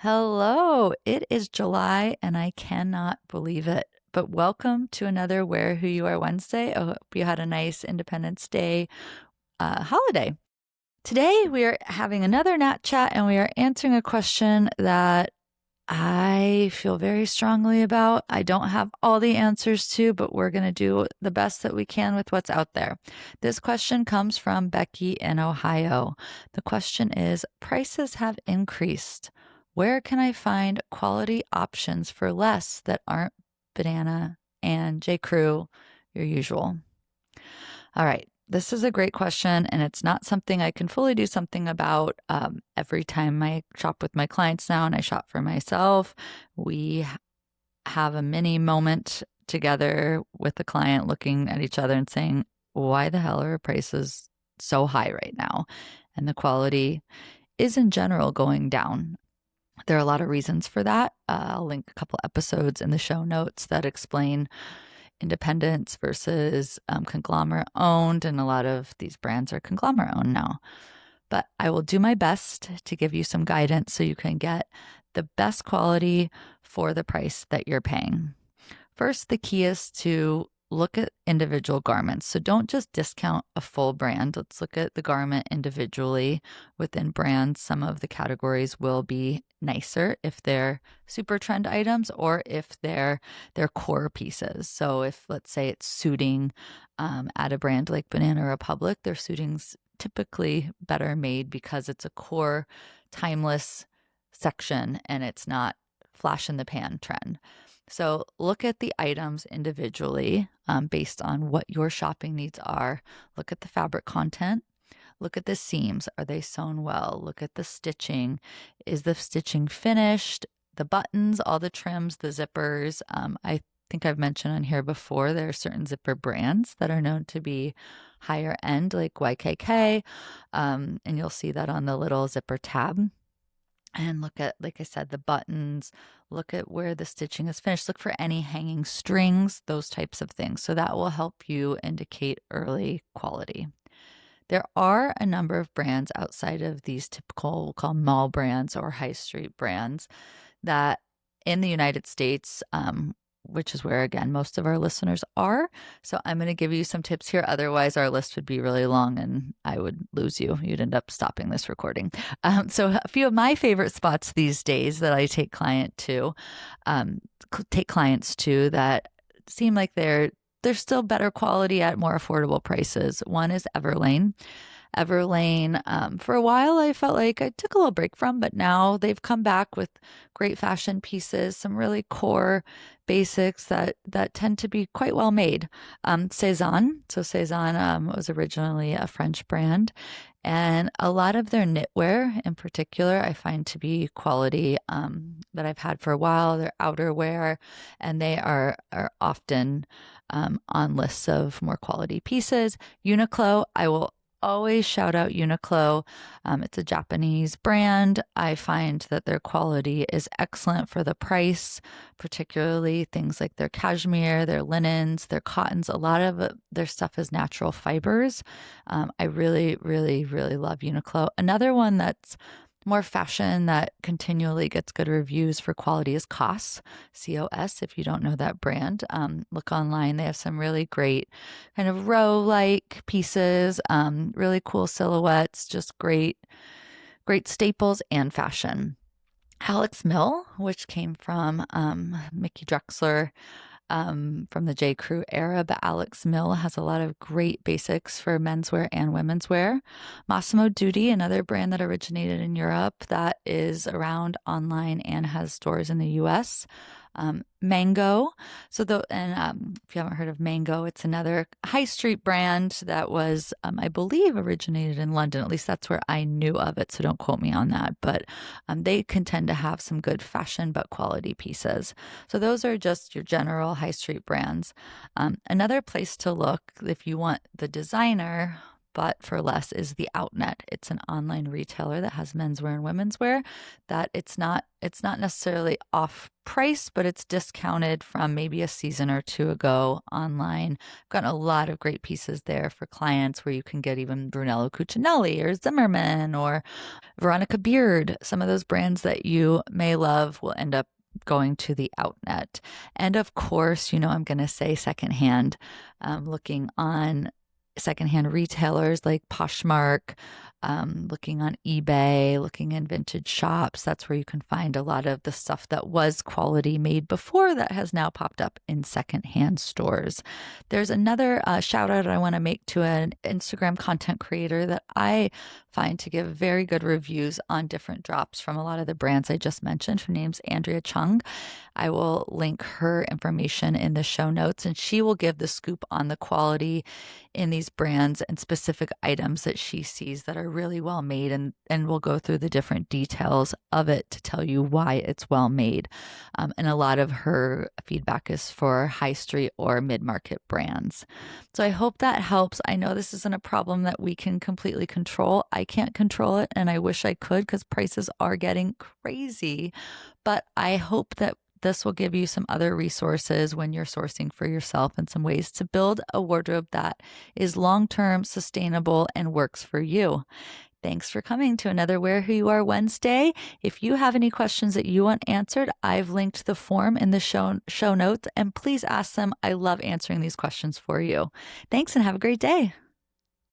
Hello, it is July and I cannot believe it. But welcome to another Wear Who You Are Wednesday. I hope you had a nice Independence Day holiday. Today we are having another Nat Chat and we are answering a question that I feel very strongly about. I don't have all the answers to, but we're going to do the best that we can with what's out there. This question comes from Becky in Ohio. The question is, prices have increased. Where can I find quality options for less that aren't Banana and J. Crew, your usual? All right. This is a great question, and it's not something I can fully do something about every time I shop with my clients now and I shop for myself. We have a mini moment together with the client looking at each other and saying, why the hell are prices so high right now? And the quality is in general going down. There are a lot of reasons for that. I'll link a couple episodes in the show notes that explain independence versus conglomerate owned, and a lot of these brands are conglomerate owned now. But I will do my best to give you some guidance so you can get the best quality for the price that you're paying. First, the key is to look at individual garments. So don't just discount a full brand. Let's look at the garment individually. Within brands, some of the categories will be nicer if they're super trend items or if they're their core pieces. So if, let's say, it's suiting at a brand like Banana Republic, their suiting's typically better made because it's a core, timeless section and it's not flash in the pan trend. So look at the items individually based on what your shopping needs are. Look at the fabric content. Look at the seams. Are they sewn well? Look at the stitching. Is the stitching finished? The buttons, all the trims, the zippers. I think I've mentioned on here before, there are certain zipper brands that are known to be higher end, like YKK. And you'll see that on the little zipper tab. And look at, like I said, the buttons, look at where the stitching is finished, look for any hanging strings, those types of things. So that will help you indicate early quality. There are a number of brands outside of these typical, we'll call mall brands or high street brands, that in the United States, which is where, again, most of our listeners are. So I'm going to give you some tips here. Otherwise, our list would be really long and I would lose you. You'd end up stopping this recording. So a few of my favorite spots these days that I take clients to that seem like they're still better quality at more affordable prices. One is Everlane. Everlane, for a while, I felt like I took a little break from, but now they've come back with great fashion pieces, some really core basics that tend to be quite well made. Cezanne, so Cezanne was originally a French brand, and a lot of their knitwear in particular, I find to be quality that I've had for a while. Their outerwear, and they are often on lists of more quality pieces. Uniqlo, I will always shout out Uniqlo. It's a Japanese brand. I find that their quality is excellent for the price, particularly things like their cashmere, their linens, their cottons. A lot of their stuff is natural fibers. I really, really, really love Uniqlo. Another one that's more fashion that continually gets good reviews for quality is COS, COS. If you don't know that brand, look online. They have some really great kind of row-like pieces, really cool silhouettes, just great staples and fashion. Alex Mill, which came from Mickey Drexler, from the J. Crew era, but Alex Mill has a lot of great basics for menswear and women's wear. Massimo Dutti, another brand that originated in Europe that is around online and has stores in the US. Mango. If you haven't heard of Mango, it's another high street brand that was, I believe, originated in London. At least that's where I knew of it. So don't quote me on that. But they can tend to have some good fashion but quality pieces. So those are just your general high street brands. Another place to look if you want the designer but for less is the Outnet. It's an online retailer that has menswear and women's wear that it's not necessarily off price, but it's discounted from maybe a season or two ago online. I've gotten a lot of great pieces there for clients where you can get even Brunello Cucinelli or Zimmermann or Veronica Beard. Some of those brands that you may love will end up going to the Outnet. And of course, I'm going to say secondhand, looking on secondhand retailers like Poshmark, looking on eBay, looking in vintage shops. That's where you can find a lot of the stuff that was quality made before that has now popped up in secondhand stores. There's another shout out I want to make to an Instagram content creator that I find to give very good reviews on different drops from a lot of the brands I just mentioned. Her name's Andrea Chung. I will link her information in the show notes, and she will give the scoop on the quality in these brands and specific items that she sees that are really well made, and we'll go through the different details of it to tell you why it's well made. And a lot of her feedback is for high street or mid-market brands. So I hope that helps. I know this isn't a problem that we can completely control. I can't control it, and I wish I could because prices are getting crazy. But I hope that this will give you some other resources when you're sourcing for yourself and some ways to build a wardrobe that is long-term, sustainable, and works for you. Thanks for coming to another Wear Who You Are Wednesday. If you have any questions that you want answered, I've linked the form in the show notes, and please ask them. I love answering these questions for you. Thanks and have a great day.